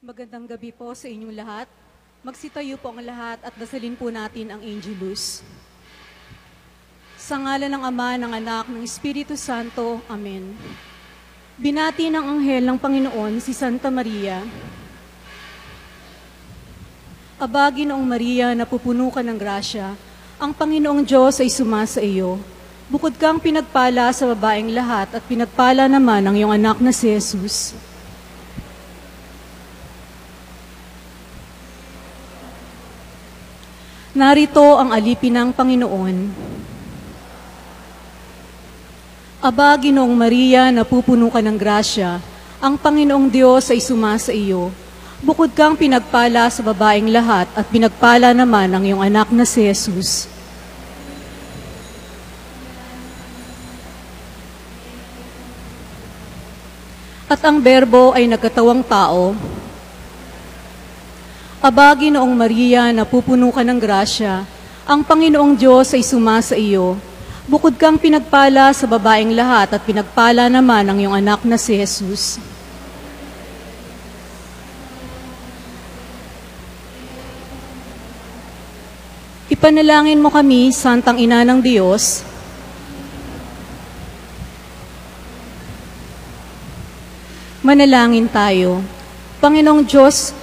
Magandang gabi po sa inyong lahat. Magsitayo po ang lahat at dasalin po natin ang Angelus. Sa ngalan ng Ama, ng Anak, ng Espiritu Santo. Amen. Binati ng anghel ng Panginoon si Santa Maria. Aba, Ginoong Maria, napupuno ka ng grasya, ang Panginoong Diyos ay sumasa iyo. Bukod kang pinagpala sa babaeng lahat at pinagpala naman ang iyong anak na si Jesus. Narito ang alipin ng Panginoon. Aba, Ginoong Maria, napupuno ka ng grasya, ang Panginoong Diyos ay sumasa iyo. Bukod kang pinagpala sa babaeng lahat at pinagpala naman ang iyong anak na si Jesus. At ang Berbo ay nagkatawang tao. Aba, Ginoong Maria, napupuno ka ng grasya, ang Panginoong Diyos ay sumasa iyo. Bukod kang pinagpala sa babaeng lahat at pinagpala naman ang iyong anak na si Jesus. Ipanalangin mo kami, Santang Ina ng Diyos. Manalangin tayo. Panginoong Diyos,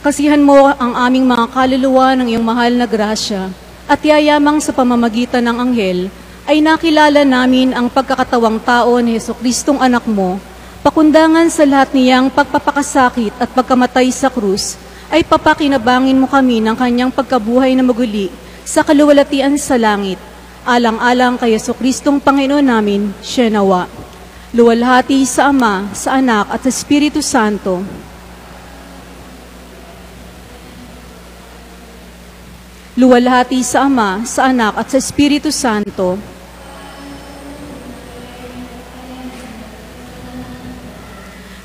kasihan mo ang aming mga kaluluwa ng iyong mahal na grasya at yayamang sa pamamagitan ng anghel ay nakilala namin ang pagkakatawang tao ni Jesucristong anak mo, pakundangan sa lahat niyang pagpapakasakit at pagkamatay sa krus, ay papakinabangin mo kami ng kanyang pagkabuhay na maguli sa kaluwalhatian sa langit. Alang-alang kay Jesucristong Panginoon namin, siya nawa. Luwalhati sa Ama, sa Anak at sa Espiritu Santo. Luwalhati sa Ama, sa Anak at sa Espiritu Santo.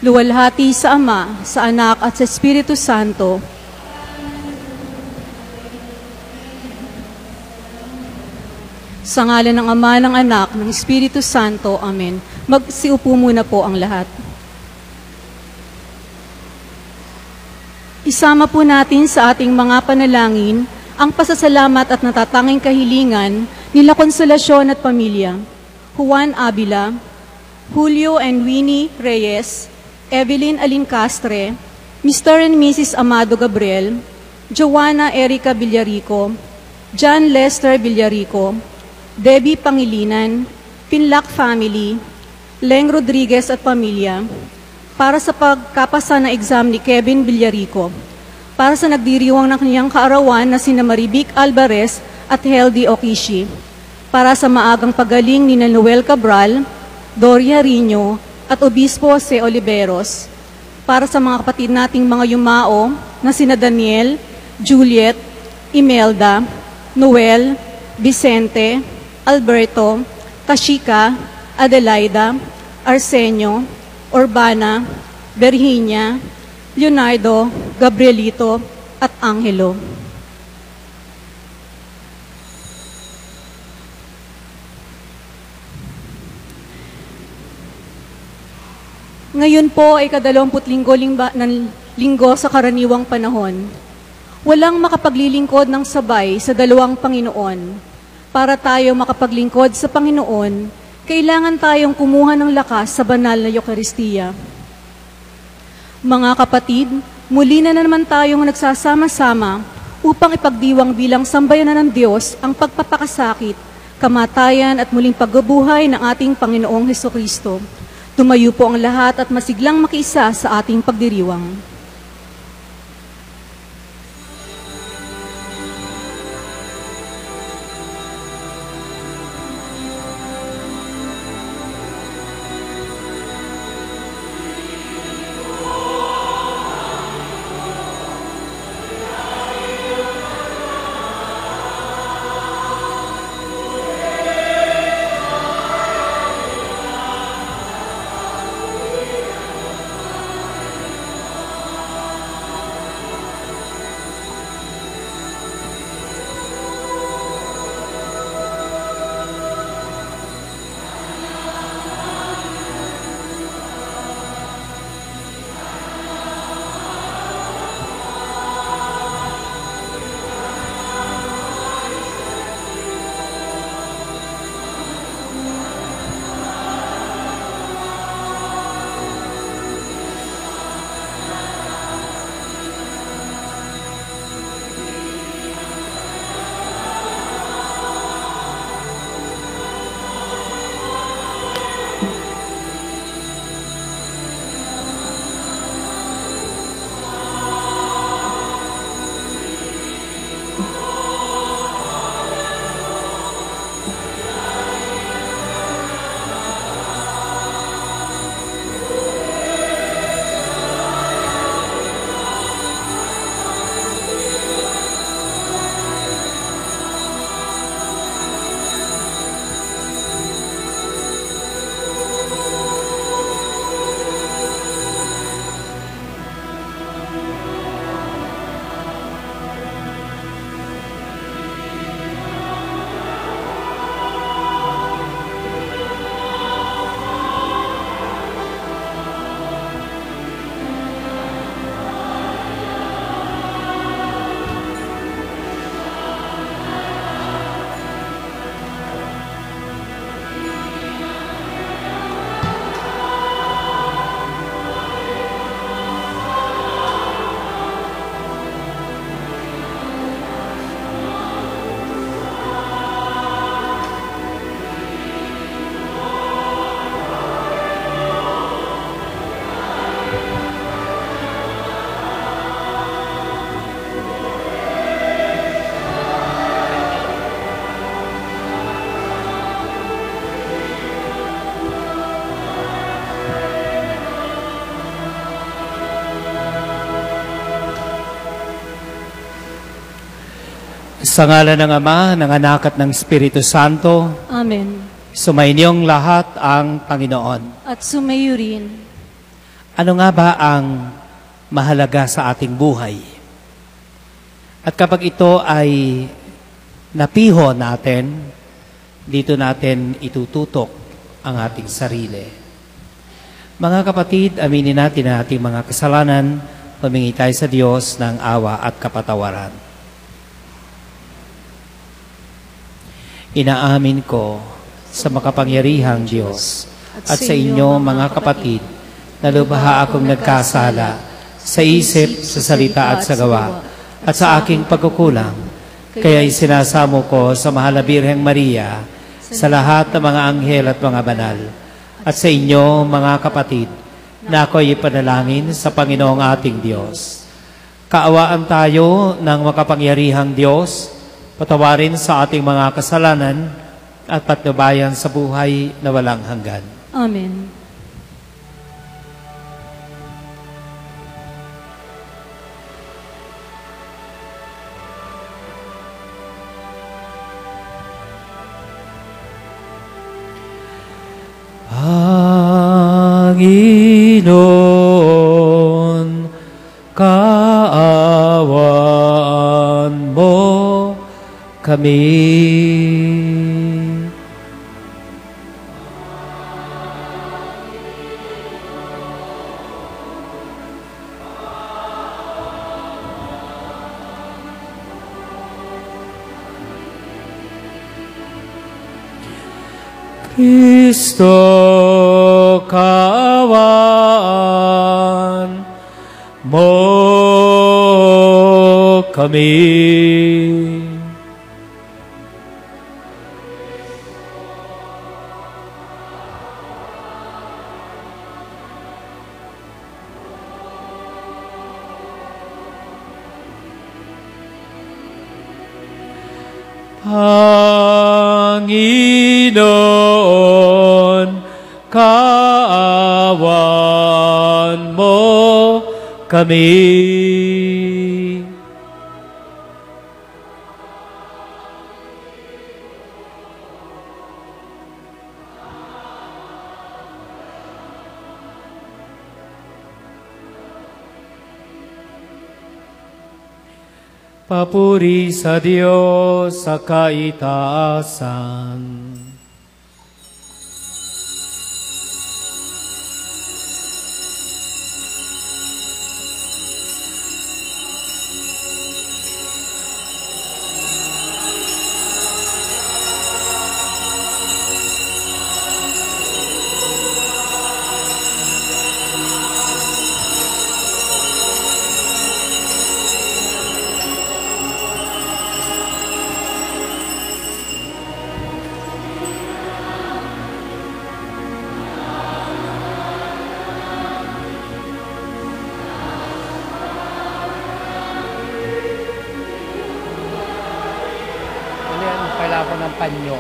Luwalhati sa Ama, sa Anak at sa Espiritu Santo. Sa ngalan ng Ama, ng Anak, ng Espiritu Santo. Amen. Magsiupo muna po ang lahat. Isama po natin sa ating mga panalangin ang pasasalamat at natatanging kahilingan nila Konsolasyon at pamilya, Juan Abila, Julio and Winnie Reyes, Evelyn Alincastre, Mr. and Mrs. Amado Gabriel, Joanna Erica Villarico, John Lester Villarico, Debbie Pangilinan, Pinlac Family, Leng Rodriguez at pamilya, para sa pagkapasa ng exam ni Kevin Villarico, para sa nagdiriwang ng kanyang kaarawan na sina Maribik Alvarez at Heldy Okishi, para sa maagang pagaling ni Noel Cabral, Doria Rino, at Obispo Jose Oliveros, para sa mga kapatid nating mga yumao na sina Daniel, Juliet, Imelda, Noel, Vicente, Alberto, Kashika, Adelaida, Arsenio, Urbana, Virginia, Leonardo, Gabrielito, at Angelo. Ngayon po ay ka-20 linggo sa karaniwang panahon. Walang makapaglilingkod ng sabay sa dalawang Panginoon. Para tayo makapaglingkod sa Panginoon, kailangan tayong kumuha ng lakas sa banal na Eucharistia. Mga kapatid, muli na naman tayong nagsasama-sama upang ipagdiwang bilang sambayanan ng Diyos ang pagpapakasakit, kamatayan at muling pagbubuhay ng ating Panginoong Hesukristo. Tumayo po ang lahat at masiglang makiisa sa ating pagdiriwang. Sa ngalan ng Ama, ng Anak at ng Espiritu Santo, Amen. sumainyong lahat ang Panginoon. At sumayo rin. Ano nga ba ang mahalaga sa ating buhay? At kapag ito ay napiho natin, dito natin itututok ang ating sarili. Mga kapatid, aminin natin ang ating mga kasalanan, humingi tayo sa Diyos ng awa at kapatawaran. Inaamin ko sa makapangyarihang Diyos at sa inyo mga kapatid na lubaha akong nagkasala sa isip, sa salita at sa gawa at sa aking pagkukulang. Kaya isinasamo ko sa mahal na Birheng Maria, sa lahat ng mga anghel at mga banal, at sa inyo mga kapatid na ako'y ipanalangin sa Panginoong ating Diyos. Kaawaan tayo ng makapangyarihang Diyos, patawarin sa ating mga kasalanan at patnubayan sa buhay na walang hanggan. Amen. Panginoon, kaawaan mo kami. Kristo, kaawaan mo kami. Panginoon, kaawaan mo kami. Papuri sa Diyos sa kaitaasan. Kailangan ko ng panyo.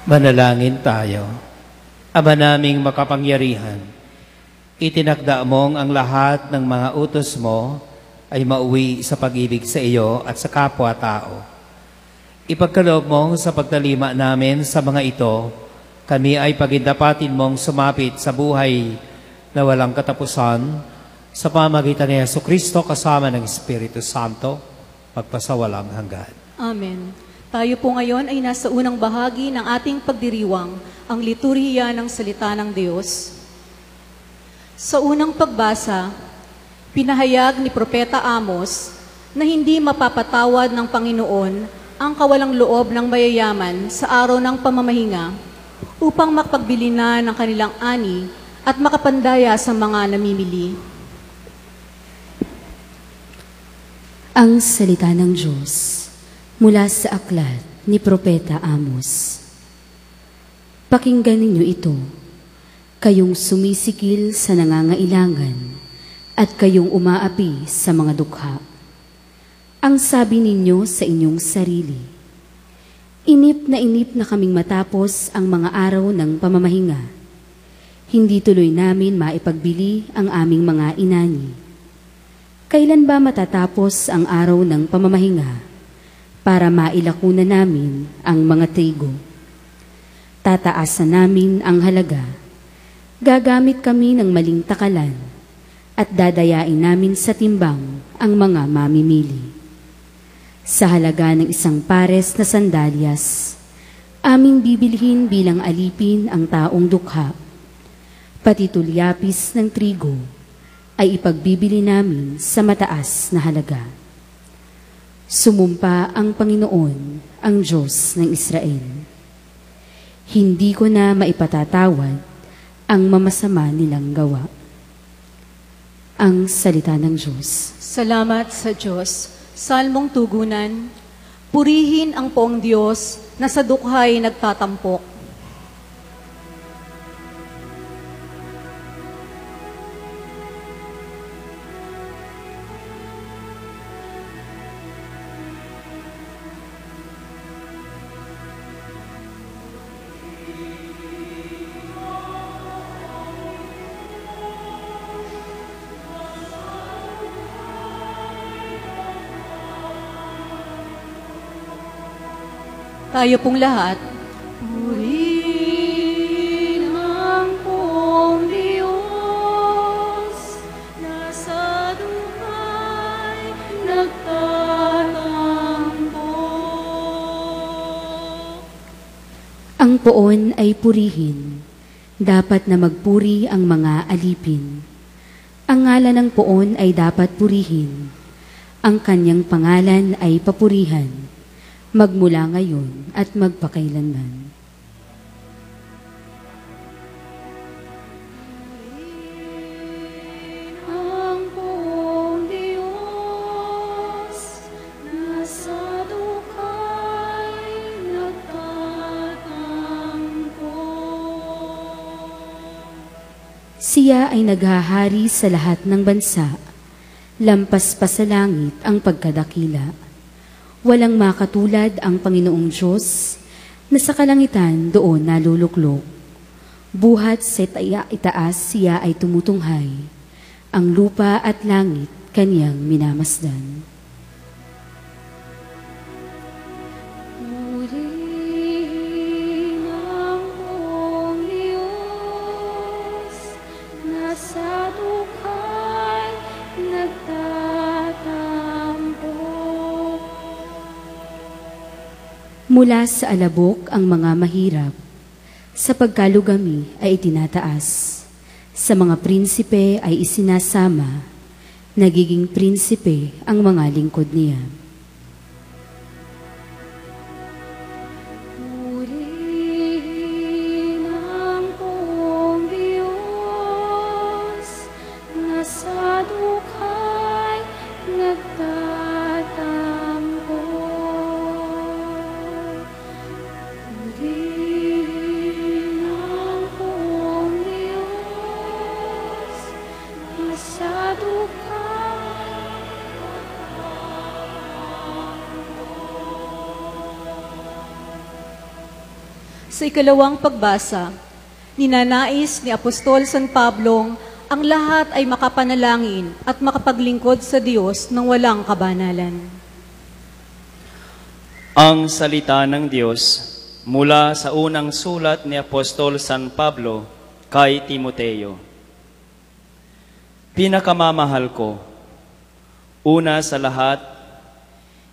Manalangin tayo. Ama naming makapangyarihan, itinakda mong ang lahat ng mga utos mo ay mauwi sa pag-ibig sa iyo at sa kapwa-tao. Ipagkaloob mong sa pagtalima namin sa mga ito, kami ay pagindapatin mong sumapit sa buhay na walang katapusan sa pamagitan ni Jesucristo kasama ng Espiritu Santo, magpasawalang hanggan. Amen. Tayo po ngayon ay nasa unang bahagi ng ating pagdiriwang, ang liturhiya ng salita ng Diyos. Sa unang pagbasa, pinahayag ni Propeta Amos na hindi mapapatawad ng Panginoon ang kawalang loob ng mayayaman sa araw ng pamamahinga upang makapagbili na ng kanilang ani at makapandaya sa mga namimili. Ang salita ng Diyos mula sa aklat ni Propeta Amos. Pakinggan ninyo ito, kayong sumisikil sa nangangailangan at kayong umaapi sa mga dukha. Ang sabi ninyo sa inyong sarili, inip na kaming matapos ang mga araw ng pamamahinga. Hindi tuloy namin maipagbili ang aming mga inani. Kailan ba matatapos ang araw ng pamamahinga para mailako na namin ang mga trigo? Tataasan namin ang halaga. Gagamit kami ng maling takalan at dadayain namin sa timbang ang mga mamimili. Sa halaga ng 1 pares na sandalyas, aming bibilhin bilang alipin ang taong dukha. Pati tulyapis ng trigo ay ipagbibili namin sa mataas na halaga. Sumumpa ang Panginoon, ang Diyos ng Israel. Hindi ko na maipatatawad ang mamasama nilang gawa. Ang salita ng Diyos. Salamat sa Diyos. Salmong tugunan, purihin ang poong Diyos na sa dukhay nagtatampok. Tayo pong lahat. Purihin ang poong Diyos, nasa dukhay nagtatampok. Ang poon ay purihin. Dapat na magpuri ang mga alipin. Ang ngalan ng poon ay dapat purihin. Ang kanyang pangalan ay papurihan, magmula ngayon at magpakailanman. Ang poong Diyos, nasa dukhay nagtatampok. Siya ay naghahari sa lahat ng bansa, lampas pa sa langit ang pagkadakila. Walang makatulad ang Panginoong Diyos na sa kalangitan doon naluluklok. Buhat sa itaas siya ay tumutunghay. Ang lupa at langit kanyang minamasdan. Purihin ang poong Diyos, nasa dukhay nagtatampok. Mula sa alabok ang mga mahirap, sa pagkalugami ay itinataas, sa mga prinsipe ay isinasama, nagiging prinsipe ang mga lingkod niya. Purihin ang poong Diyos, nasa dukhay nagtatampok. Purihin ang poong Diyos, nasa dukhay Sa ikalawang pagbasa, ninanais ni Apostol San Pablong ang lahat ay makapanalangin at makapaglingkod sa Diyos ng walang kabanalan. Ang salita ng Diyos mula sa unang sulat ni Apostol San Pablo kay Timoteo. Pinakamamahal ko, una sa lahat,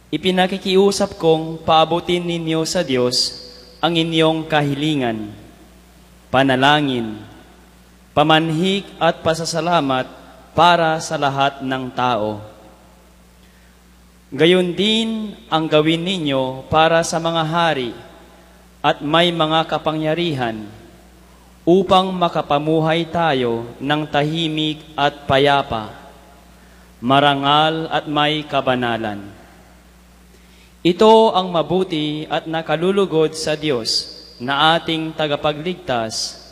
ipinakikiusap kong paabutin ninyo sa Diyos ang inyong kahilingan, panalangin, pamanhik at pasasalamat para sa lahat ng tao. Gayon din ang gawin ninyo para sa mga hari at may mga kapangyarihan upang makapamuhay tayo ng tahimik at payapa, marangal at may kabanalan. Ito ang mabuti at nakalulugod sa Diyos na ating tagapagligtas,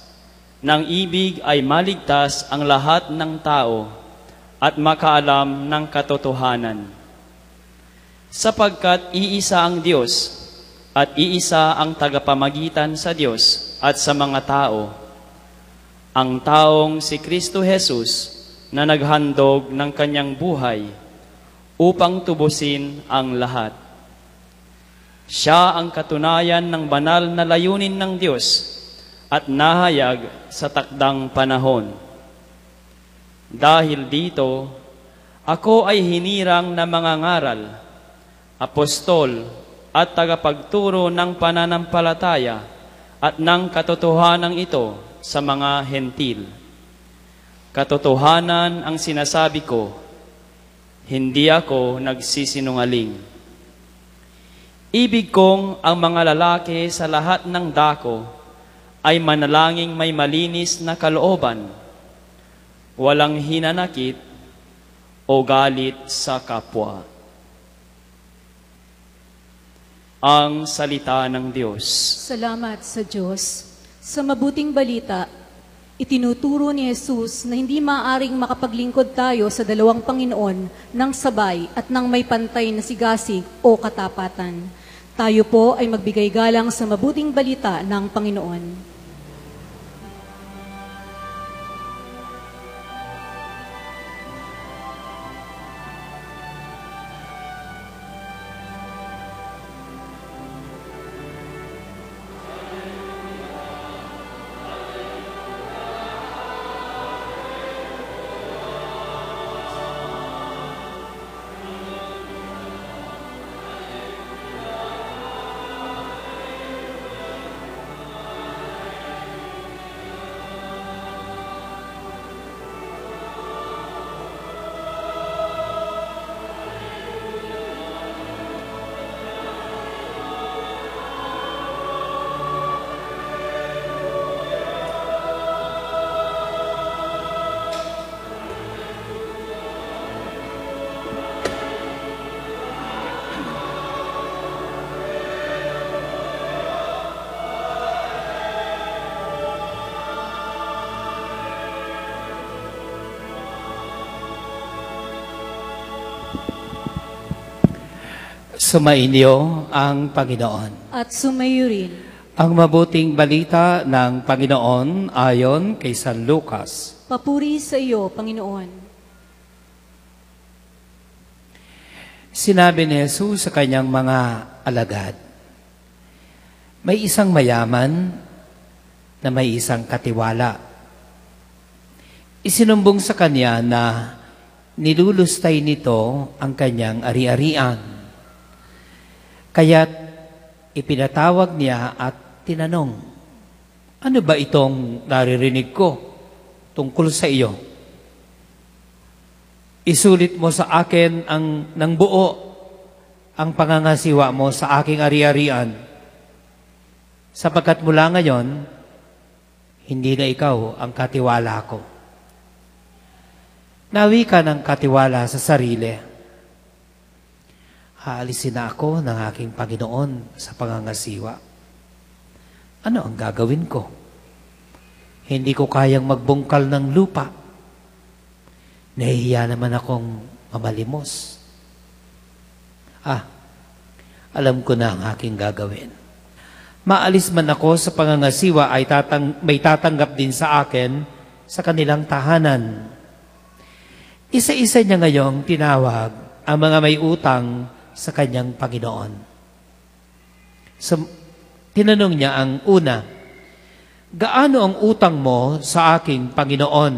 nang ibig ay maligtas ang lahat ng tao at makaalam ng katotohanan. Sapagkat iisa ang Diyos at iisa ang tagapamagitan sa Diyos at sa mga tao, ang taong si Kristo Jesus na naghandog ng kanyang buhay upang tubusin ang lahat. Siya ang katunayan ng banal na layunin ng Diyos at nahayag sa takdang panahon. Dahil dito, ako ay hinirang na mangangaral, apostol at tagapagturo ng pananampalataya at ng katotohanan ito sa mga hentil. Katotohanan ang sinasabi ko, hindi ako nagsisinungaling. Ibig kong ang mga lalaki sa lahat ng dako ay manalangin may malinis na kalooban, walang hinanakit o galit sa kapwa. Ang salita ng Diyos. Salamat sa Diyos. Sa mabuting balita, itinuturo ni Jesus na hindi maaaring makapaglingkod tayo sa dalawang Panginoon ng sabay at ng may pantay na sigasig o katapatan. Tayo po ay magbigay galang sa mabuting balita ng Panginoon. Sumainyo ang Panginoon. At sumayo rin. Ang mabuting balita ng Panginoon ayon kay San Lucas. Papuri sa iyo, Panginoon. Sinabi ni Jesus sa kanyang mga alagad, may isang mayaman na may isang katiwala. Isinumbong sa kanya na nilulustay nito ang kanyang ari-arian. Kaya't ipinatawag niya at tinanong, ano ba itong naririnig ko tungkol sa iyo? Isulit mo sa akin ng buo ang pangangasiwa mo sa aking ari-arian, sapagkat mula ngayon, hindi na ikaw ang katiwala ko. Nawi ka ng katiwala sa sarili. Haalisin na ako ng aking Panginoon sa pangangasiwa. Ano ang gagawin ko? Hindi ko kayang magbungkal ng lupa. Nahihiya naman akong mamalimos. Alam ko na ang aking gagawin. Maalis man ako sa pangangasiwa ay may tatanggap din sa akin sa kanilang tahanan. Isa-isa niya ngayong tinawag ang mga may utang sa kanyang Panginoon. So, tinanong niya ang una, gaano ang utang mo sa aking Panginoon?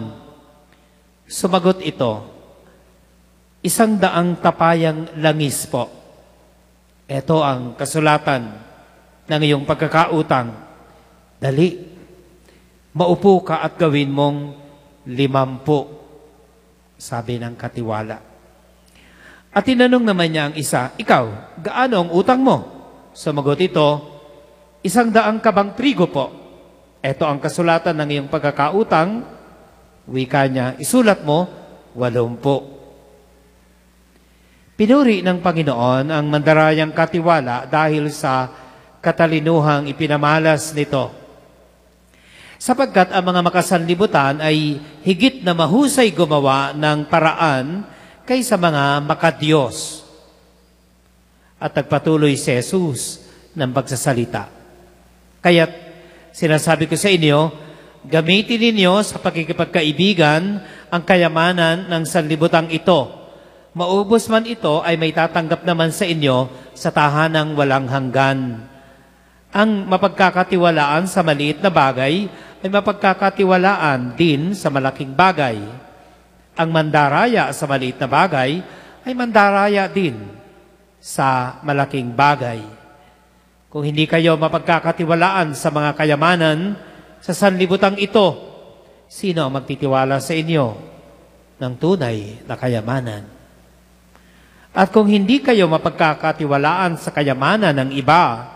Sumagot ito, 100 tapayang langis po. Ito ang kasulatan ng iyong pagkakautang. Dali, maupo ka at gawin mong 50, sabi ng katiwala. At tinanong naman niya ang isa, ikaw, gaano ang utang mo? Sumagot ito, 100 kabang trigo po. Ito ang kasulatan ng iyong pagkakautang. Wika niya, isulat mo, 80. Pinuri ng Panginoon ang mandarayang katiwala dahil sa katalinuhang ipinamalas nito. Sapagkat ang mga makasanlibutan ay higit na mahusay gumawa ng paraan kaysa mga makadiyos. At nagpatuloy si Jesus ng pagsasalita. Kaya't sinasabi ko sa inyo, gamitin ninyo sa pakikipagkaibigan ang kayamanan ng sanlibutang ito. Maubos man ito ay may tatanggap naman sa inyo sa tahanang walang hanggan. Ang mapagkakatiwalaan sa maliit na bagay ay mapagkakatiwalaan din sa malaking bagay. Ang mandaraya sa maliit na bagay ay mandaraya din sa malaking bagay. Kung hindi kayo mapagkakatiwalaan sa mga kayamanan sa sanlibutang ito, sino ang magtitiwala sa inyo ng tunay na kayamanan? At kung hindi kayo mapagkakatiwalaan sa kayamanan ng iba,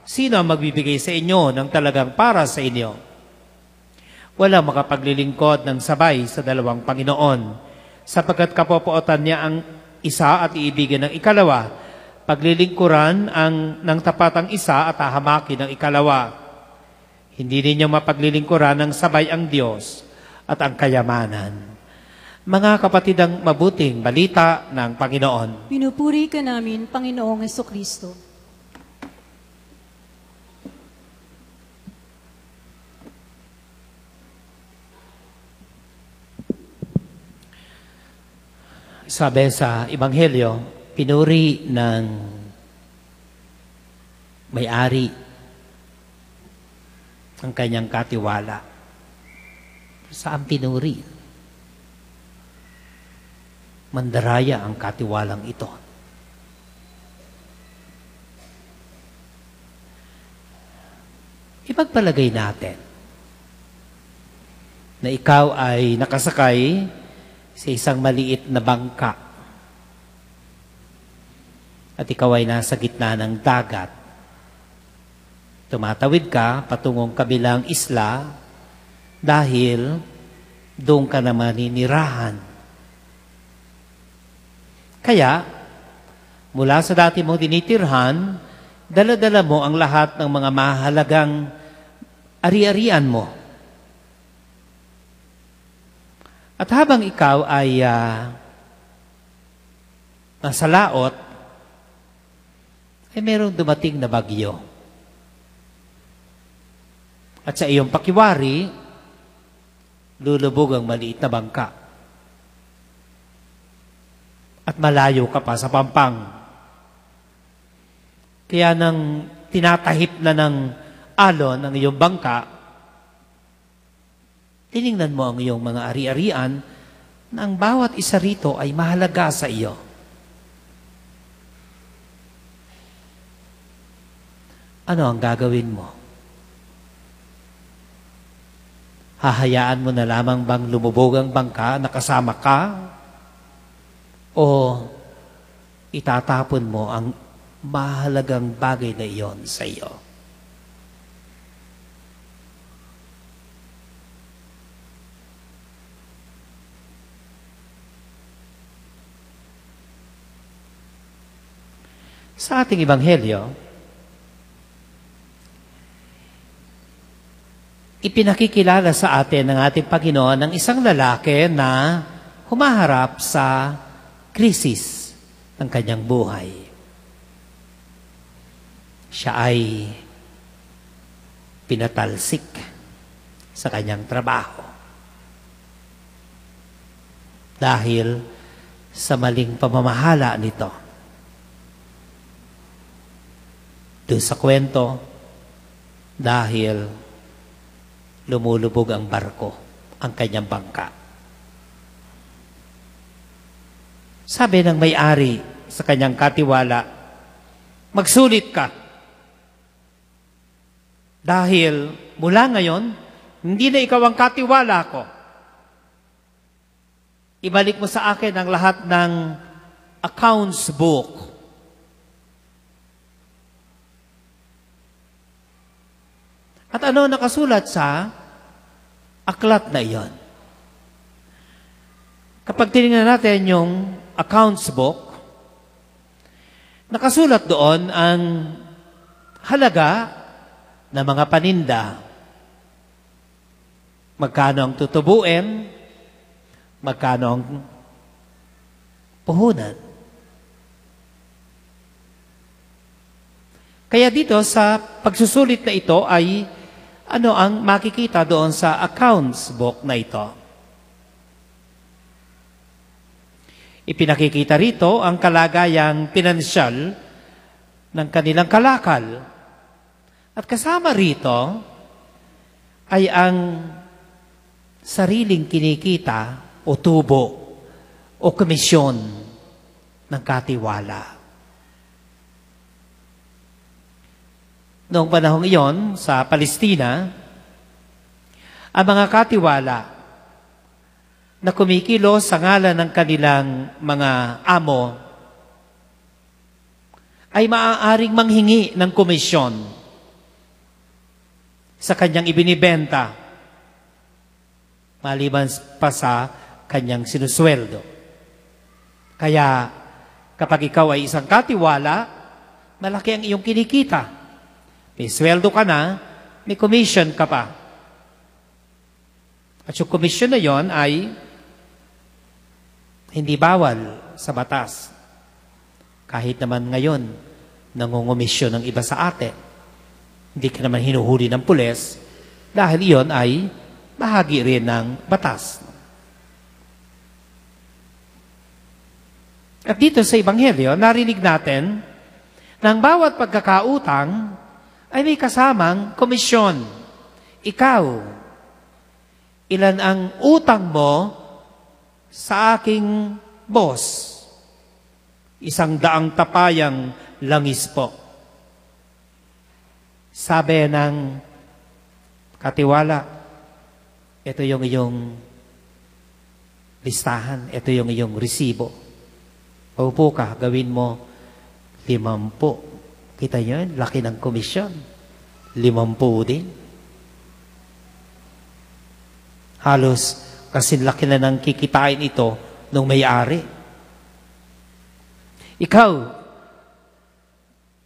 sino ang magbibigay sa inyo ng talagang para sa inyo? Walang makapaglilingkod ng sabay sa dalawang Panginoon, sapagkat kapopootan niya ang isa at iibigin ng ikalawa, paglilingkuran ng tapat ang isa at hahamakin ng ikalawa. Hindi ninyo mapaglilingkuran ng sabay ang Diyos at ang kayamanan. Mga kapatid, ang mabuting balita ng Panginoon. Pinupuri ka namin, Panginoong Hesukristo. Sabi sa Ebanghelyo, pinuri ng may-ari ang kanyang katiwala. Saan pinuri? Mandaraya ang katiwalang ito. Ipagpalagay natin na ikaw ay nakasakay sa isang maliit na bangka at ikaw ay nasa gitna ng dagat. Tumatawid ka patungong kabilang isla dahil doon ka na maninirahan. Kaya, mula sa dati mong tinitirhan, dala-dala mo ang lahat ng mga mahalagang ari-arian mo. At habang ikaw ay nasa laot, ay merong dumating na bagyo. At sa iyong pakiwari, lulubog ang maliit na bangka. At malayo ka pa sa pampang. Kaya nang tinatahip na ng alon ang iyong bangka, tiningnan mo ang iyong mga ari-arian na ang bawat isa rito ay mahalaga sa iyo. Ano ang gagawin mo? Hahayaan mo na lamang bang lumubog ang bangka na kasama ka? O itatapon mo ang mahalagang bagay na iyon sa iyo? Sa ating Ebanghelyo, ipinakikilala sa atin ng ating Panginoon ng isang lalaki na humaharap sa krisis ng kanyang buhay. Siya ay pinatalsik sa kanyang trabaho. Dahil sa maling pamamahala nito. Doon sa kwento, dahil lumulubog ang barko, ang kanyang bangka. Sabi ng may-ari sa kanyang katiwala, magsulit ka. Dahil mula ngayon, hindi na ikaw ang katiwala ko. Ibalik mo sa akin ang lahat ng accounts book. At ano nakasulat sa aklat na iyon? Kapag tinignan natin yung accounts book, nakasulat doon ang halaga ng mga paninda. Magkano ang tutubuin, magkano ang puhunan. Kaya dito sa pagsusulit na ito ay ano ang makikita doon sa accounts book na ito. Ipinakikita rito ang kalagayang pinansyal ng kanilang kalakal. At kasama rito ay ang sariling kinikita o tubo o komisyon ng katiwala. Noong panahong iyon, sa Palestina, ang mga katiwala na kumikilos sa ngalan ng kanilang mga amo ay maaaring manghingi ng komisyon sa kanyang ibinibenta maliban pa sa kanyang sinusweldo. Kaya kapag ikaw ay isang katiwala, malaki ang iyong kinikita. May sweldo ka na, may commission ka pa. At yung commission na yon ay hindi bawal sa batas. Kahit naman ngayon, nangungomisyon ng iba sa atin. Hindi ka naman hinuhuli ng pulis dahil iyon ay bahagi rin ng batas. At dito sa Ebanghelyo, narinig natin na ang bawat pagkakautang ay may kasamang komisyon. Ikaw, ilan ang utang mo sa aking boss? 100 tapayang langis po. Sabi ng katiwala, ito yung iyong listahan, ito yung iyong resibo. Paupo ka, gawin mo 50. Kita nyo yun? Laki ng komisyon. 50 din. Halos kasi laki na ng kikitain ito nung may-ari. Ikaw,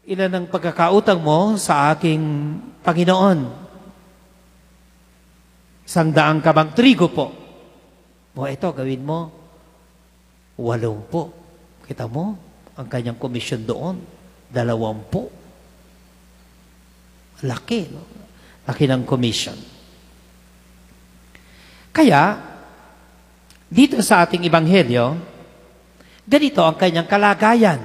ilan ang pagkakautang mo sa aking Panginoon? 100 kabang trigo po. O ito, gawin mo 80. Kita mo, ang kanyang komisyon doon, 20. Laki, no? Laki ng commission. Kaya, dito sa ating Ebanghelyo, ganito ang kanyang kalagayan.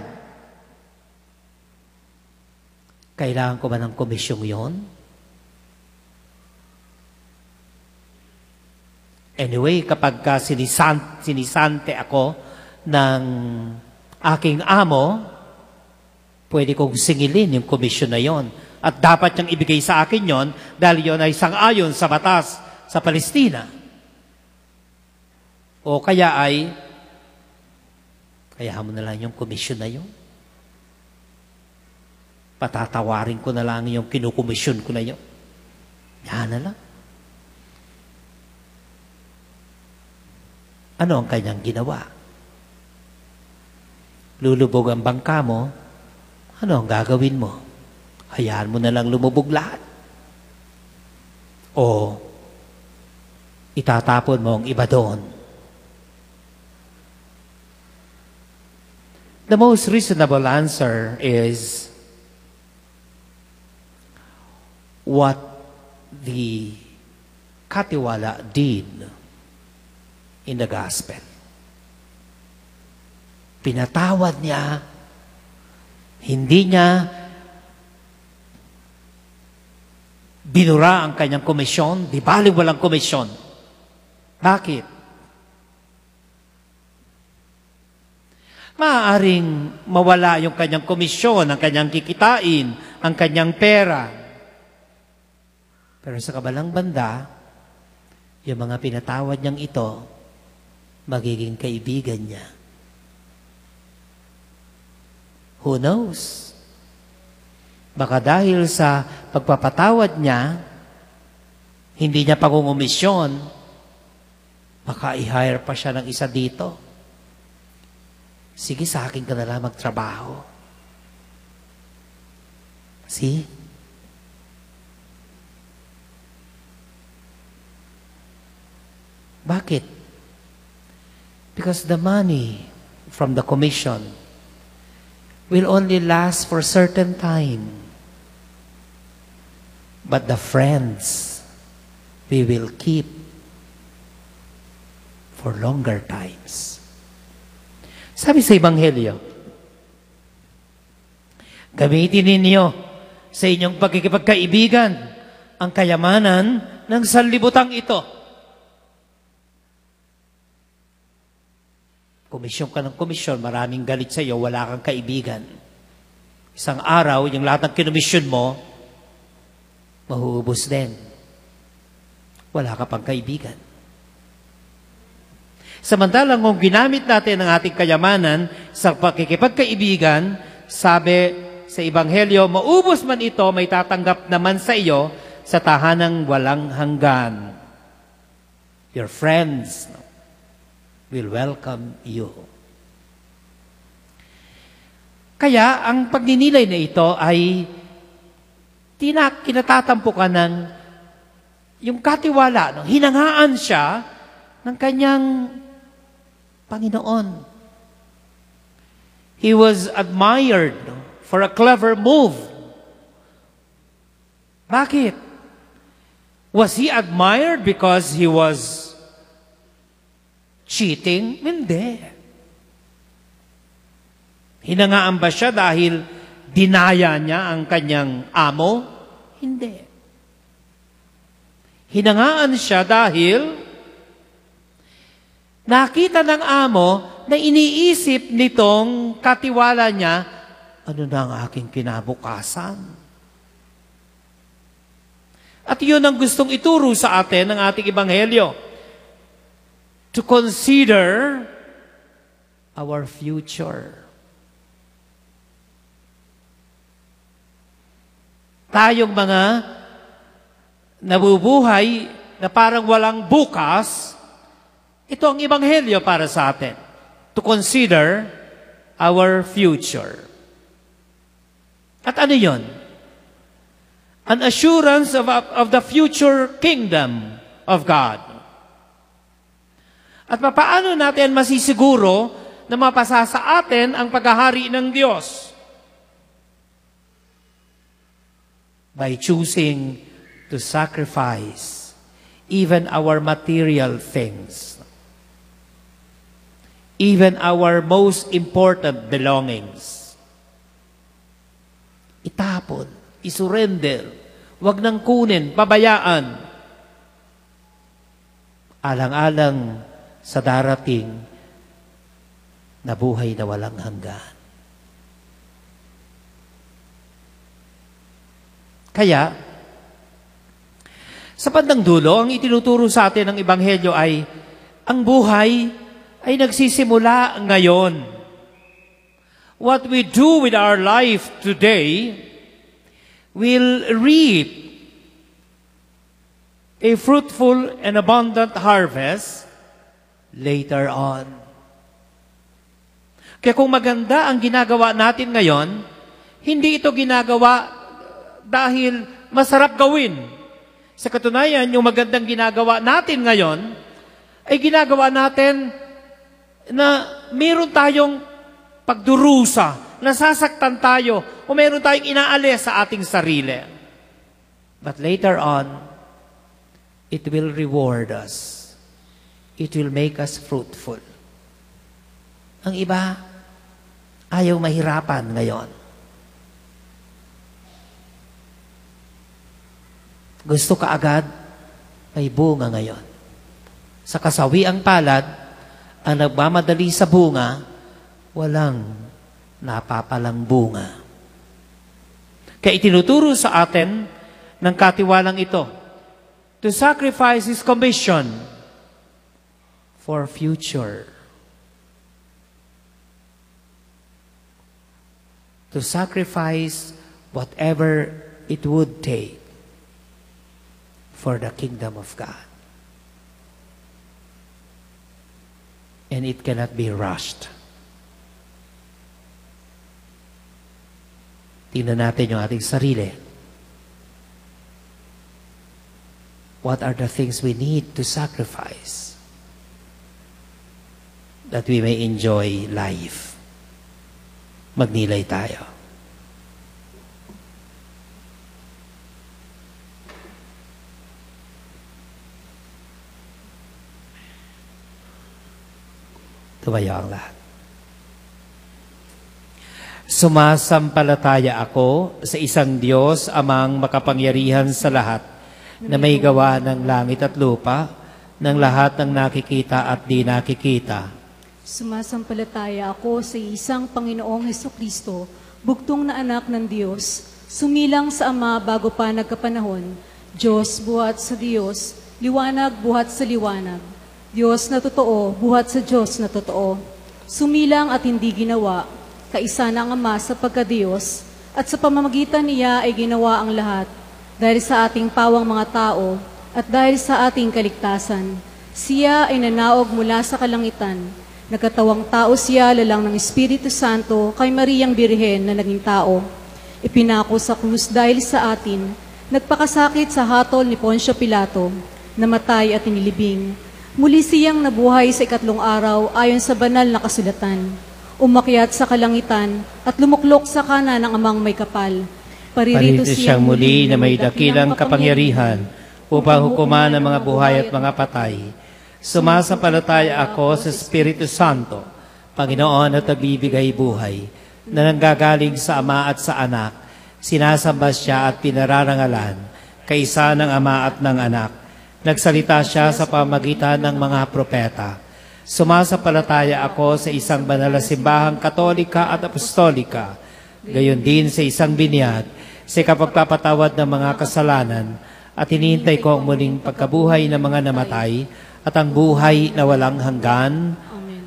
Kailangan ko ba ng komisyong yon? Anyway, kapag sinisante ako ng aking amo, pwede kong singilin yung komisyon na yon. At dapat niyang ibigay sa akin yon dahil yon ay sang-ayon sa batas sa Palestina. O kaya ay, kaya mo na lang yung komisyon na yon. Patatawarin ko na lang yung kinukomisyon ko na yon. Yan na lang. Ano ang kanyang ginawa? Lulubog ang bangka mo, ano ang gagawin mo? Hayaan mo na lang lumubog lahat. O itatapon mo ang iba doon. The most reasonable answer is what the katiwala did in the gospel. Pinatawad niya, hindi niya binura ang kanyang komisyon, di bali walang komisyon. Bakit? Maaaring mawala yung kanyang komisyon, ang kanyang kikitain, ang kanyang pera. Pero sa kabalang banda, yung mga pinatawad niyang ito, magiging kaibigan niya. Who knows? Baka dahil sa pagpapatawad niya, hindi niya pangungumisyon, baka i-hire pa siya ng isa dito. Sige, sa akin ka na lang magtrabaho. See? Bakit? Because the money from the commission will only last for a certain time. But the friends, we will keep for longer times. Sabi sa Ebanghelyo, gamitin ninyo sa inyong pagkikipagkaibigan ang kayamanan ng sanlibutan ito. Komisyon ka ng komisyon, maraming galit sa iyo, wala kang kaibigan. Isang araw, yung lahat ng kinomisyon mo, mahuubos din. Wala ka pang kaibigan. Samantalang kung ginamit natin ang ating kayamanan sa pakikipagkaibigan, sabi sa Ebanghelyo, maubos man ito, may tatanggap naman sa iyo sa tahanang walang hanggan. Your friends will welcome you. Kaya, ang pagninilay na ito ay kinatatampukan ng yung katiwala, hinangaan siya ng kanyang Panginoon. He was admired for a clever move. Bakit? Was he admired because he was cheating? Hindi. Hinangaan ba siya dahil dinaya niya ang kanyang amo? Hindi. Hinangaan siya dahil nakita ng amo na iniisip nitong katiwala niya, ano na ang aking kinabukasan? At yun ang gustong ituro sa atin ng ating Ebanghelyo. To consider our future. Tayong mga nabubuhay na parang walang bukas, ito ang Ebanghelyo para sa atin. To consider our future. At ano yun? An assurance of the future kingdom of God. At paano natin masisiguro na mapasa sa atin ang paghahari ng Diyos? By choosing to sacrifice even our material things. Even our most important belongings. Itapon, isurrender, wag nang kunin, pabayaan. Alang-alang sa darating na buhay na walang hanggan. Kaya, sa bandang dulo, ang itinuturo sa atin ng Ebanghelyo ay ang buhay ay nagsisimula ngayon. What we do with our life today will reap a fruitful and abundant harvest later on. Kaya kung maganda ang ginagawa natin ngayon, hindi ito ginagawa dahil masarap gawin. Sa katunayan, yung magandang ginagawa natin ngayon, ay ginagawa natin na meron tayong pagdurusa, nasasaktan tayo, o meron tayong inaalis sa ating sarili. But later on, It will reward us. It will make us fruitful. Ang iba, ayaw mahirapan ngayon. Gusto ka agad, may bunga ngayon. Sa kasawiang palad, ang nagmamadali sa bunga, walang napapalang bunga. Kaya itinuturo sa atin ng katiwalang ito, to sacrifice is commission for future. To sacrifice whatever it would take for the kingdom of God. And it cannot be rushed. Tingnan natin yung ating sarili. What are the things we need to sacrifice that we may enjoy life? Magnilay tayo. Tumayo ang lahat. Sumasampalataya ako sa isang Diyos, Amang makapangyarihan sa lahat, na may gawa ng langit at lupa, ng lahat ng nakikita at di nakikita. Sumasampalataya ako sa isang Panginoong Hesukristo, bugtong na anak ng Diyos, sumilang sa Ama bago pa nagkapanahon, Diyos buhat sa Diyos, liwanag buhat sa liwanag, Diyos na totoo, buhat sa Diyos na totoo, sumilang at hindi ginawa, kaisa ng Ama sa pagka-Diyos, at sa pamamagitan niya ay ginawa ang lahat, dahil sa ating pawang mga tao, at dahil sa ating kaligtasan. Siya ay nanaog mula sa kalangitan, nagkatawang tao siya lalang ng Espiritu Santo kay Mariang Birhen na naging tao. Ipinako sa krus dahil sa atin, nagpakasakit sa hatol ni Poncio Pilato, namatay at inilibing. Muli siyang nabuhay sa ikatlong araw ayon sa banal na kasulatan. Umakyat sa kalangitan at lumuklok sa kanan ng Amang may kapal. Paririto siyang muli na may dakilang kapangyarihan upang hukuman ang mga buhay at mga patay. Sumasampalataya ako sa Espiritu Santo, Panginoon at nagbibigay buhay, na nanggagaling sa Ama at sa Anak. Sinasamba siya at pinararangalan, kaisa ng Ama at ng Anak. Nagsalita siya sa pamagitan ng mga propeta. Sumasampalataya ako sa isang banal na simbahang katolika at apostolika, gayon din sa isang binyag, sa kapagpapatawad ng mga kasalanan, at hinihintay ko ang muling pagkabuhay ng mga namatay at ang buhay na walang hanggan. Amen.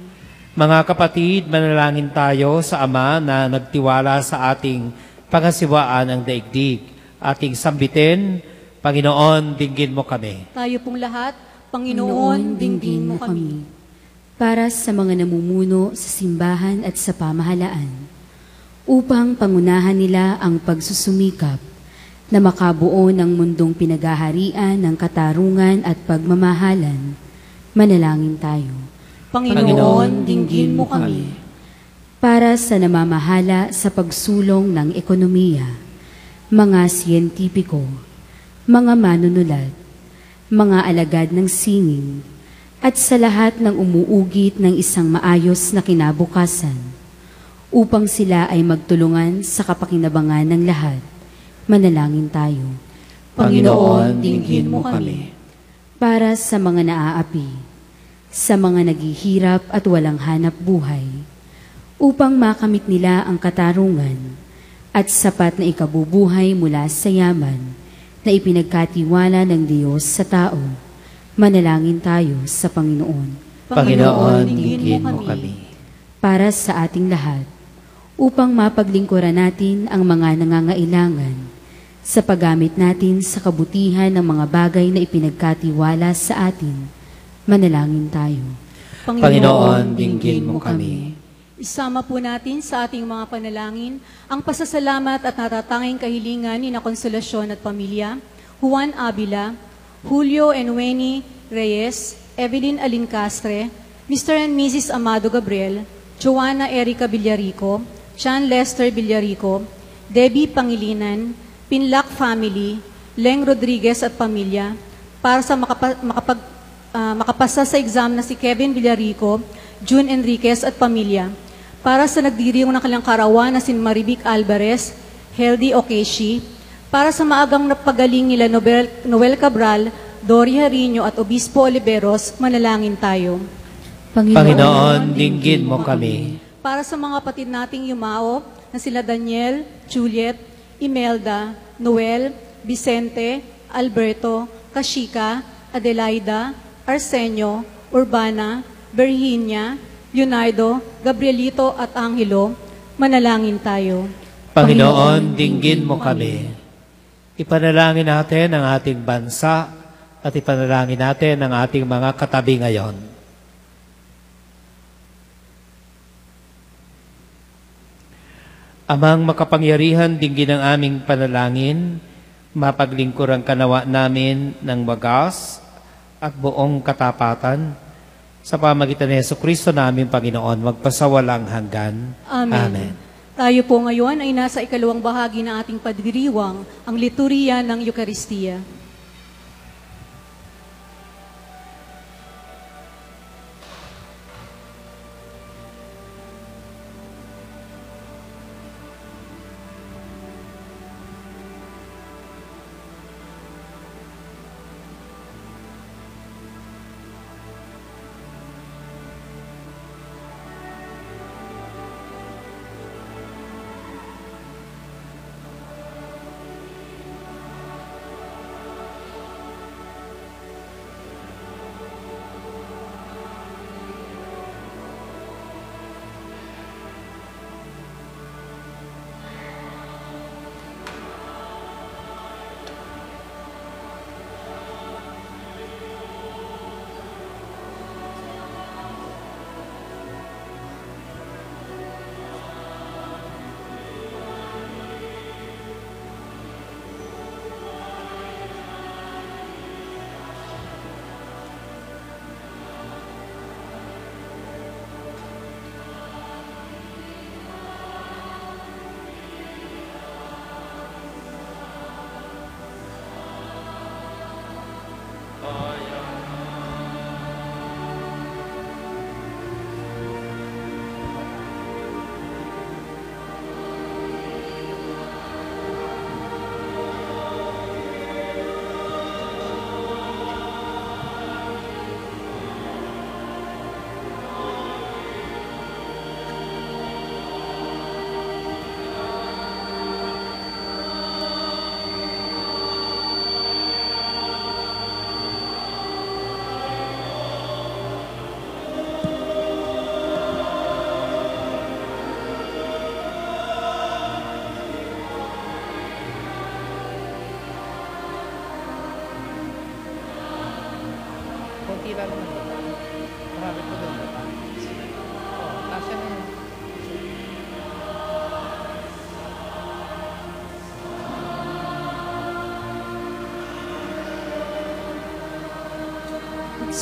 Mga kapatid, manalangin tayo sa Ama na nagtiwala sa ating pangasiwaan ang daigdig. Ating sambitin, Panginoon, dinggin mo kami. Tayo pong lahat, Panginoon, dinggin mo kami. Para sa mga namumuno sa simbahan at sa pamahalaan, upang pangunahan nila ang pagsusumikap na makabuo ng mundong pinagaharian ng katarungan at pagmamahalan, manalangin tayo. Panginoon, dinggin mo kami. Para sa namamahala sa pagsulong ng ekonomiya, mga siyentipiko, mga manunulat, mga alagad ng sining, at sa lahat ng umuugit ng isang maayos na kinabukasan, upang sila ay magtulungan sa kapakinabangan ng lahat, manalangin tayo. Panginoon, dinggin mo kami. Para sa mga naaapi, sa mga naghihirap at walang hanap buhay, upang makamit nila ang katarungan at sapat na ikabubuhay mula sa yaman na ipinagkatiwala ng Diyos sa tao, manalangin tayo sa Panginoon. Panginoon, dinggin mo kami. Para sa ating lahat, upang mapaglingkuran natin ang mga nangangailangan sa paggamit natin sa kabutihan ng mga bagay na ipinagkatiwala sa atin, manalangin tayo. Panginoon, dinggin mo kami. Isama po natin sa ating mga panalangin ang pasasalamat at natatanging kahilingan ni na Konsolasyon at pamilya, Juan Abila, Julio and Wenny Reyes, Evelyn Alincastre, Mr. and Mrs. Amado Gabriel, Joanna Erica Villarico, Sean Lester Villarico, Debbie Pangilinan, Pinlac Family, Leng Rodriguez at pamilya, para sa makapasa sa exam na si Kevin Villarico, June Enriquez at pamilya, para sa nagdiriwang ng kanilang karawan na si Marivic Alvarez, Heldy Okeshi, para sa maagang napagaling nila Noel Cabral, Dory Harino at Obispo Oliveros, manalangin tayo. Panginoon, dinggin mo kami. Para sa mga kapatid nating yumao na sila Daniel, Juliet, Imelda, Noel, Vicente, Alberto, Kashika, Adelaida, Arsenio, Urbana, Virginia, Leonardo, Gabrielito at Angelo, manalangin tayo. Panginoon, dinggin mo kami. Ipanalangin natin ang ating bansa at ipanalangin natin ang ating mga katabi ngayon. Amang makapangyarihan, dinggin ang aming panalangin, mapaglingkur ang kanawa namin ng wagas at buong katapatan sa pamagitan ni Jesucristo namin, Panginoon, magpasawalang hanggan. Amen. Tayo po ngayon ay nasa ikalawang bahagi ng ating pagdiriwang, ang liturya ng Eukaristiya.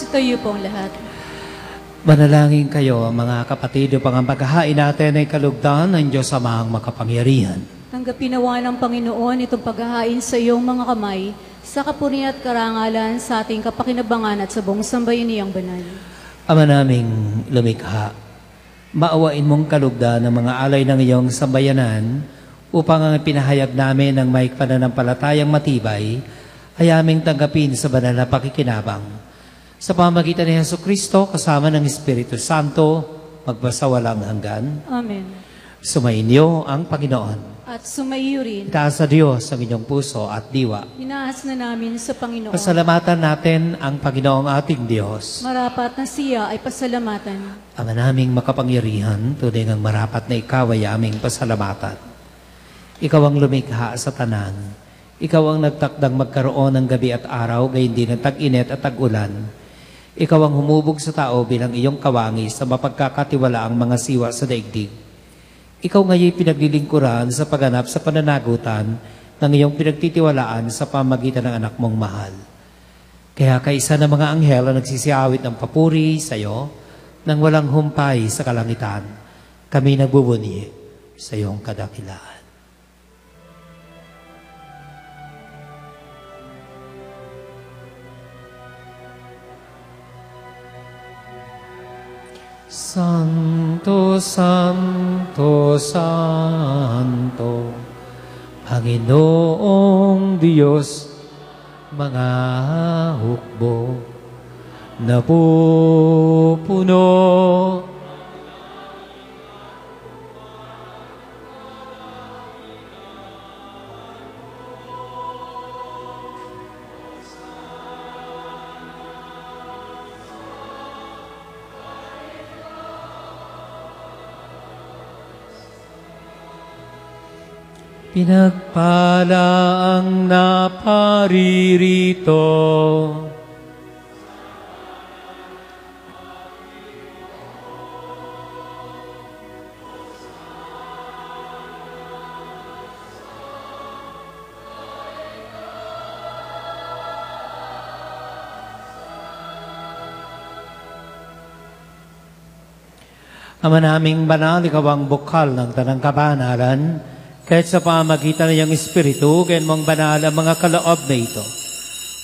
Tayo pong lahat. Manalangin kayo, mga kapatid, upang ang paghahain natin ay kalugdan ng Diyos Amang makapangyarihan. Tanggapin nawa ng Panginoon itong paghahain sa iyong mga kamay, sa kapurihan at karangalan sa ating kapakinabangan at sa buong sambayaniyang banal. Ama naming lumikha, maawain mong kalugdan ng mga alay ng iyong sambayanan upang ang pinahayag namin ng may pananampalatayang matibay ay aming tanggapin sa banal na pakikinabang. Sa pamagitan ni Jesucristo, kasama ng Espiritu Santo, magpasawalang hanggan. Amen. Sumainyo ang Panginoon. At sumaiyo rin. Itaas sa Diyos ang inyong puso at diwa. Inaas na namin sa Panginoon. Pasalamatan natin ang Panginoong ating Diyos. Marapat na siya ay pasalamatan. Ama naming makapangyarihan, tunay ngang marapat na ikaw ay aming pasalamatan. Ikaw ang lumikha sa tanan. Ikaw ang nagtakdang magkaroon ng gabi at araw, gayon din ng tag-init at tag-ulan. Ikaw ang humubog sa tao bilang iyong kawangis sa mapagkakatiwala ang mga siwa sa daigdig. Ikaw ngayon pinaglilingkuran sa pagganap sa pananagutan ng iyong pinagtitiwalaan sa pamagitan ng anak mong mahal. Kaya kaisa ng mga anghel ang nagsisiawit ng papuri sa iyo nang walang humpay sa kalangitan. Kami nagbubunyi sa iyong kadakilaan. Santo, Santo, Santo, Panginoong Diyos, mga hukbo napupuno. Pinagpala ang naparirito. Ama naming banal, ikaw ang bukal ng tanang kabanalan, kahit sa pamagitan ng iyong Espiritu, gayon mong banal ang mga kaloob na ito,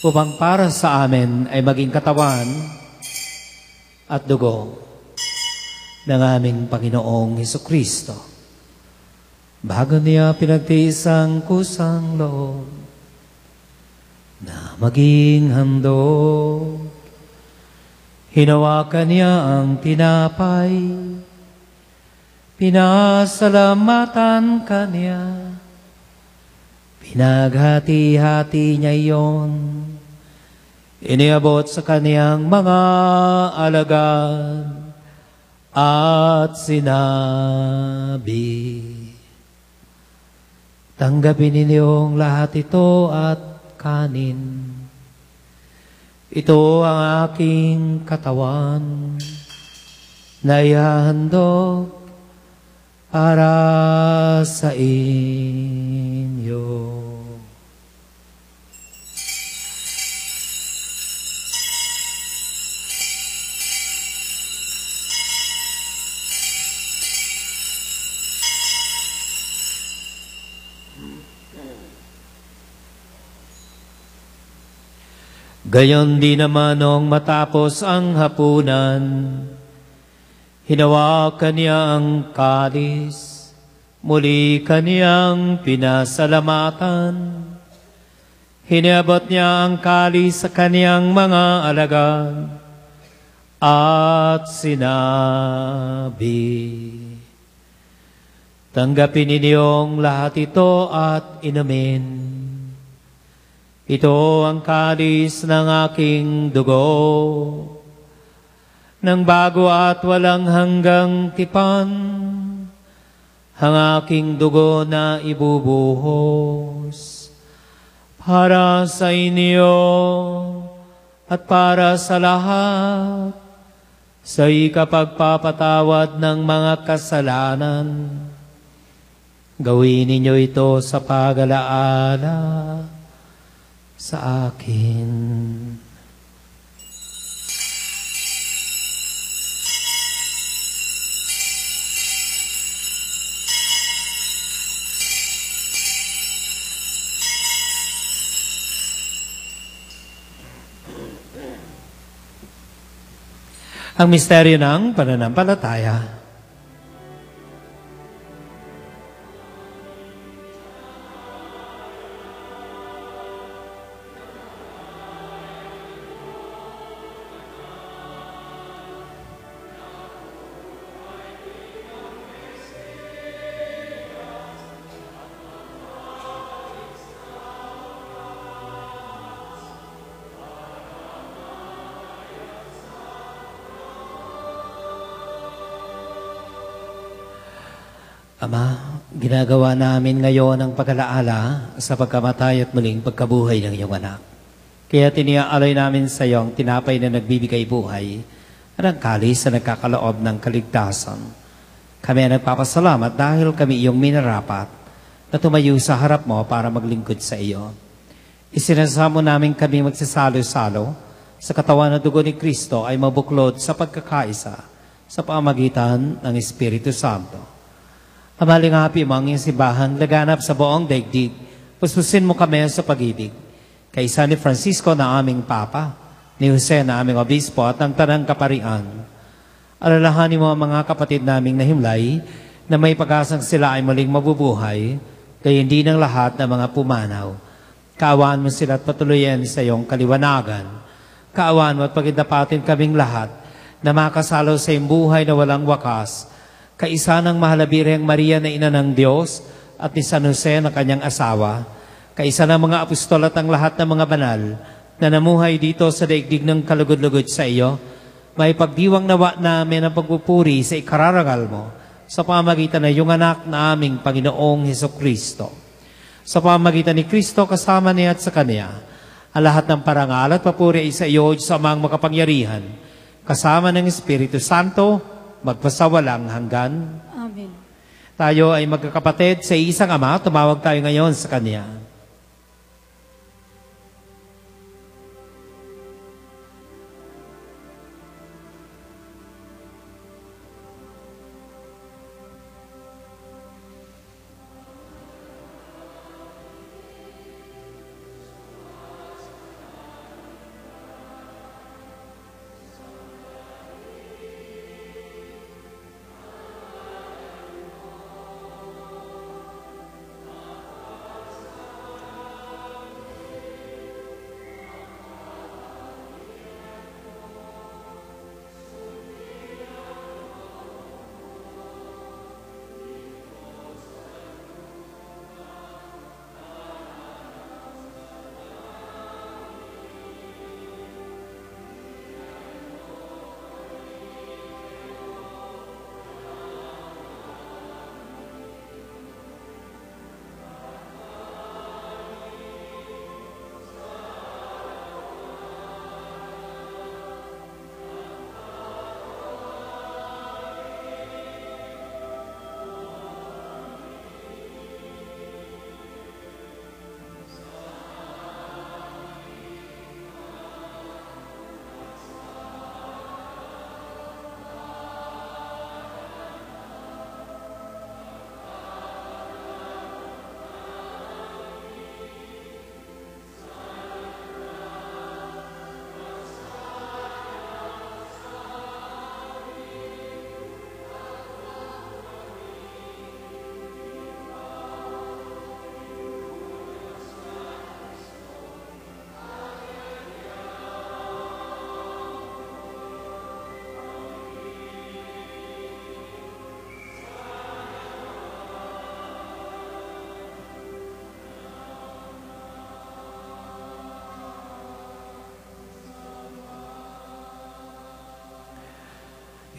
upang para sa amin ay maging katawan at dugo ng aming Panginoong Hesukristo. Bago niya pinagtiis ang kusang loob na maging handog, hinawakan niya ang tinapay, pinasalamatan kanya, pinaghati-hati niya iyon, iniabot sa kaniyang mga alagad at sinabi, tanggapin ninyong lahat ito at kanin. Ito ang aking katawan na ihahandog para sa inyo. Gayon din naman nung matapos ang hapunan, hinawakan niya ang kalis, muli kaniyang pinasalamatan. Hiniabot niya ang kalis sa kaniyang mga alagad at sinabi, tanggapin ninyong lahat ito at inumin. Ito ang kalis ng aking dugo, ng bago at walang hanggang tipan, ang aking dugo na ibubuhos para sa inyo at para sa lahat sa ikapagpapatawad ng mga kasalanan. Gawin ninyo ito sa pag-alaala sa akin. Ang misteryo ng pananampalataya. Ama, ginagawa namin ngayon ang pag-alaala sa pagkamatay at muling pagkabuhay ng iyong anak. Kaya tiniaalay namin sa iyo ang tinapay na nagbibigay buhay at ang kalis na nagkakaloob ng kaligtasan. Kami ay nagpapasalamat dahil kami iyong minarapat na tumayo sa harap mo para maglingkod sa iyo. Isinasamo namin kami magsasalo-salo sa katawan na dugo ni Kristo ay mabuklod sa pagkakaisa sa pamagitan ng Espiritu Santo. Amalingapi mo ang iyong simbahan, laganap sa buong daigdig. Puspusin mo kami sa pag-ibig. Kaysa ni Francisco na aming Papa, ni Jose na aming Obispo at ang Tanang Kaparian, Alalahanin mo ang mga kapatid naming nahimlay na may pag-asang sila ay muling mabubuhay, kaya hindi ng lahat ng mga pumanaw. Kaawaan mo sila at patuloyan sa iyong kaliwanagan. Kaawaan mo at pagindapatin kaming lahat na makasalo sa iyong buhay na walang wakas. Kaisa ng Mahalabireng Maria na ina ng Diyos at ni San Jose na kanyang asawa. Kaisa ng mga apostol at ang lahat ng mga banal na namuhay dito sa daigdig ng kalugod-lugod sa iyo. May pagdiwang nawa namin ang pagpupuri sa ikararangal mo sa pamagitan ng iyong anak na aming Panginoong Hesukristo. Sa pamagitan ni Kristo kasama niya at sa Kanya, ang lahat ng parangal at papuri ay sa iyo, sa amang makapangyarihan, kasama ng Espiritu Santo, magpasawalang hanggan. Amen. Tayo ay magkakapatid sa isang Ama, tumawag tayo ngayon sa Kanya.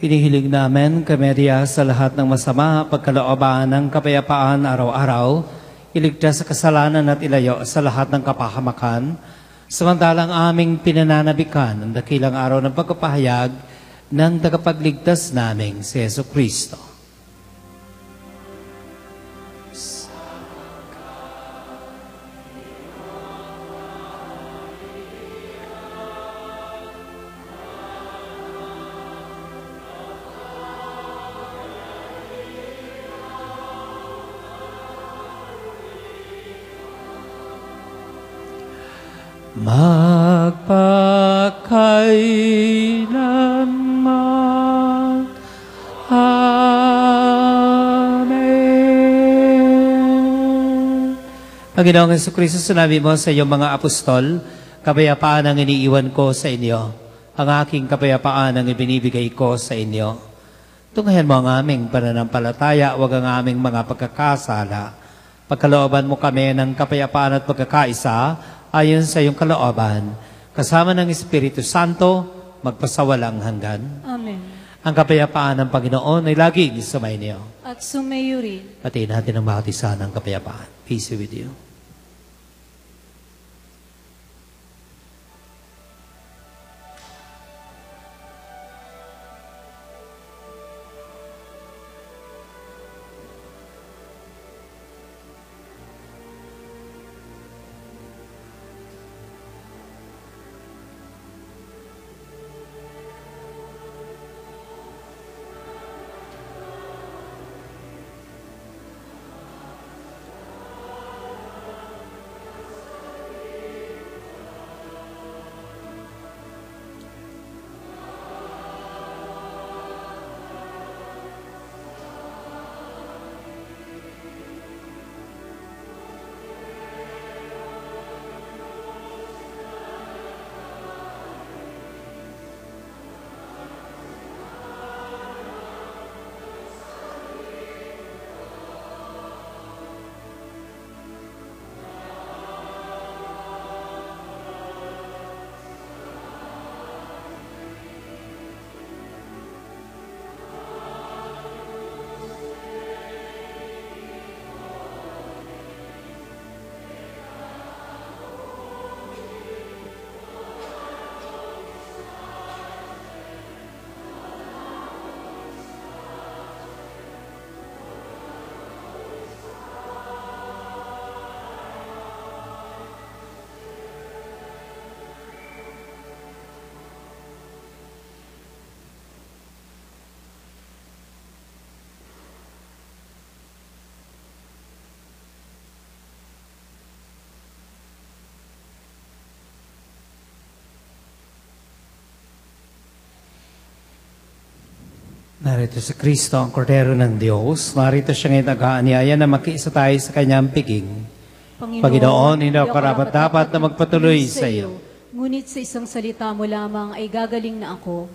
Hinihiling namin, Kamedia, sa lahat ng masama, pagkalooban ng kapayapaan araw-araw, iligtas sa kasalanan at ilayo sa lahat ng kapahamakan, samantalang aming pinananabikan ang dakilang araw ng pagkapahayag ng tagapagligtas naming si Jesucristo. Magpakailanman. Amen. Panginoong Jesucristo, sinabi mo sa iyong mga apostol, kapayapaan ang iniiwan ko sa inyo. Ang aking kapayapaan ang ibinibigay ko sa inyo. Tunghayan mo ang aming pananampalataya, huwag ang aming mga pagkakasala. Pagkalooban mo kami ng kapayapaan at pagkakaisa, ayon sa iyong kalooban, kasama ng Espiritu Santo, magpasawalang hanggan. Amen. Ang kapayapaan ng Panginoon ay laging sumainyo. At sumayo rin. Patiin natin ang bawat isa ng kapayapaan. Peace be with you. Narito si Kristo, ang Kordero ng Diyos. Narito siya ngayon nag-aanyaya na makiisa tayo sa kanyang piging. Panginoon, hindi ako karapat-dapat na magpatuloy sa iyo. Ngunit sa isang salita mo lamang ay gagaling na ako.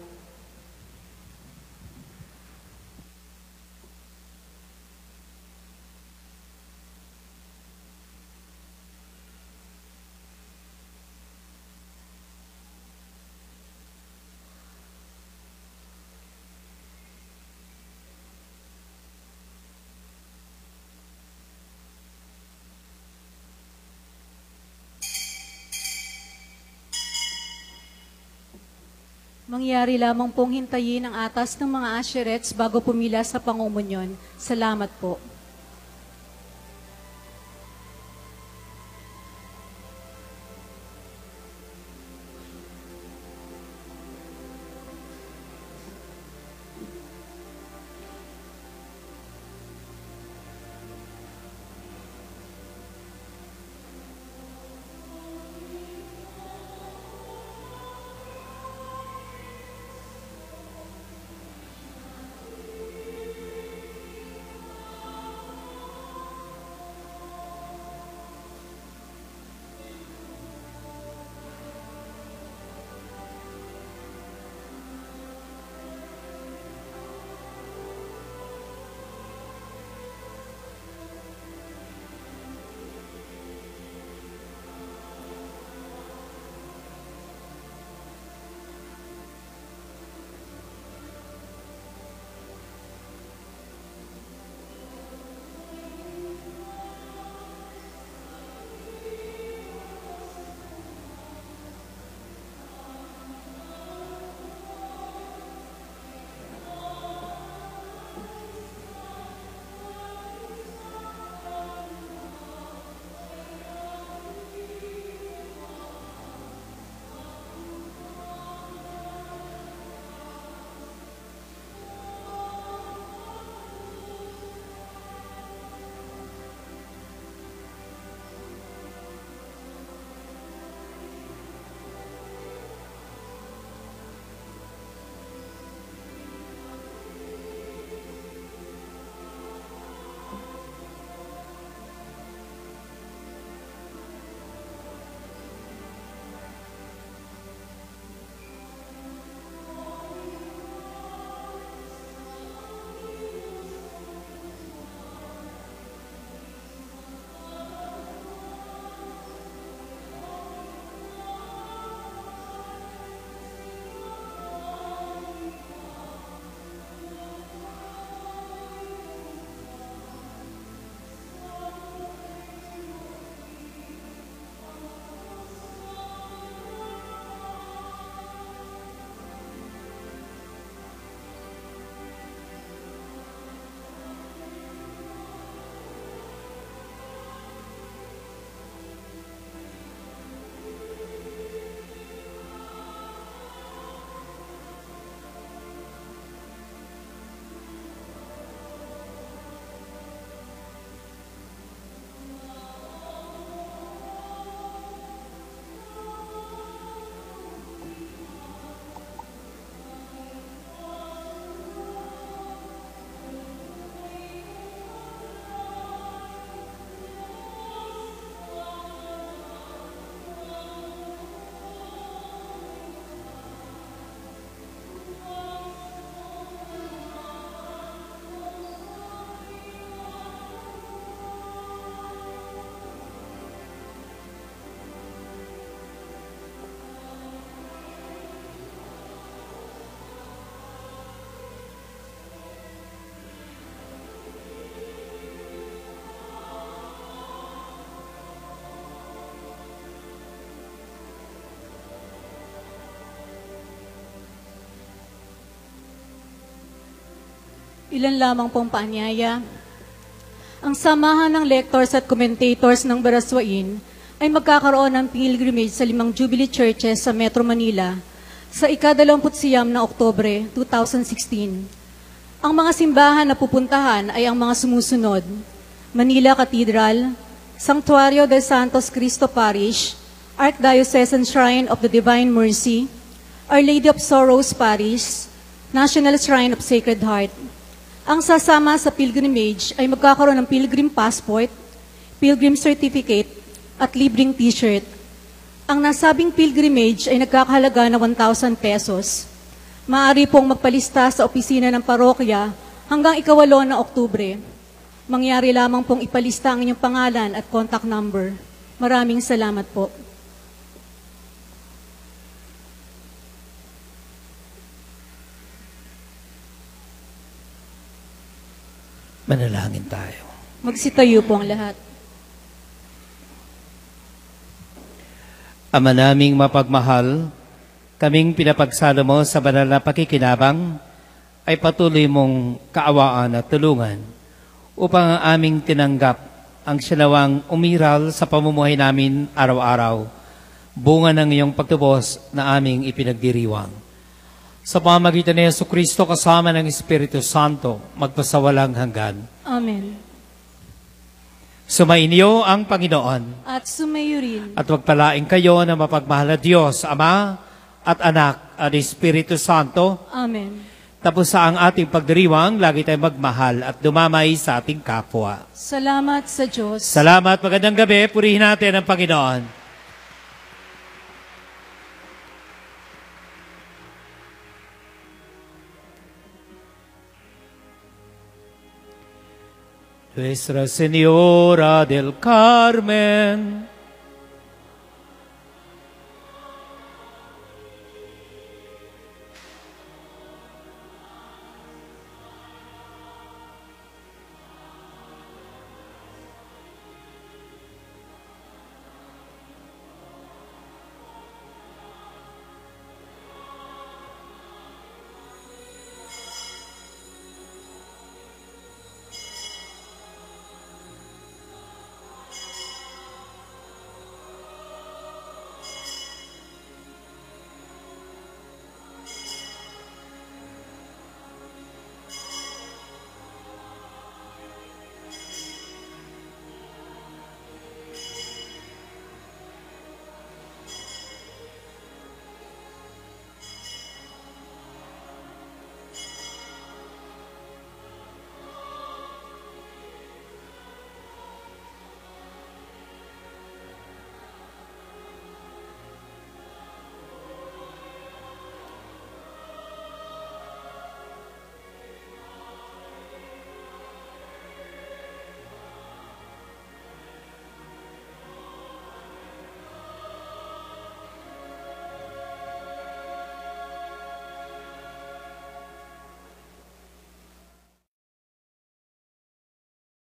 Mangyari lamang pong hintayin ang atas ng mga asherets bago pumila sa pangumunyon. Salamat po. Ilan lamang pong paanyaya. Ang samahan ng lectors at commentators ng Baraswain ay magkakaroon ng pilgrimage sa 5 Jubilee Churches sa Metro Manila sa ika-29 na Oktubre 2016. Ang mga simbahan na pupuntahan ay ang mga sumusunod: Manila Cathedral, Sanctuario de Santos Cristo Parish, Archdiocesan Shrine of the Divine Mercy, Our Lady of Sorrows Parish, National Shrine of Sacred Heart. Ang sasama sa pilgrimage ay magkakaroon ng pilgrim passport, pilgrim certificate, at libreng t-shirt. Ang nasabing pilgrimage ay nagkakahalaga na 1,000 pesos. Maaari pong magpalista sa opisina ng parokya hanggang 8 ng Oktubre. Mangyari lamang pong ipalista ang inyong pangalan at contact number. Maraming salamat po. Manalangin tayo. Magsitayo po ang lahat. Ama naming mapagmahal, kaming pinapagsalo mo sa banal na pakikinabang, ay patuloy mong kaawaan at tulungan upang ang aming tinanggap ang sinawang umiral sa pamumuhay namin araw-araw, bunga ng iyong pagtubos na aming ipinagdiriwang. Sa pamamagitan ni Jesucristo kasama ng Espiritu Santo, magpasawalang hanggan. Amen. Sumainyo ang Panginoon. At sumayo rin. At wagpalaing kayo na mapagmahal na Diyos, Ama at Anak at Espiritu Santo. Amen. Tapos sa ang ating pagdiriwang, lagi tayong magmahal at dumamay sa ating kapwa. Salamat sa Diyos. Salamat, magandang gabi. Purihin natin ang Panginoon. Nuestra Señora del Carmen,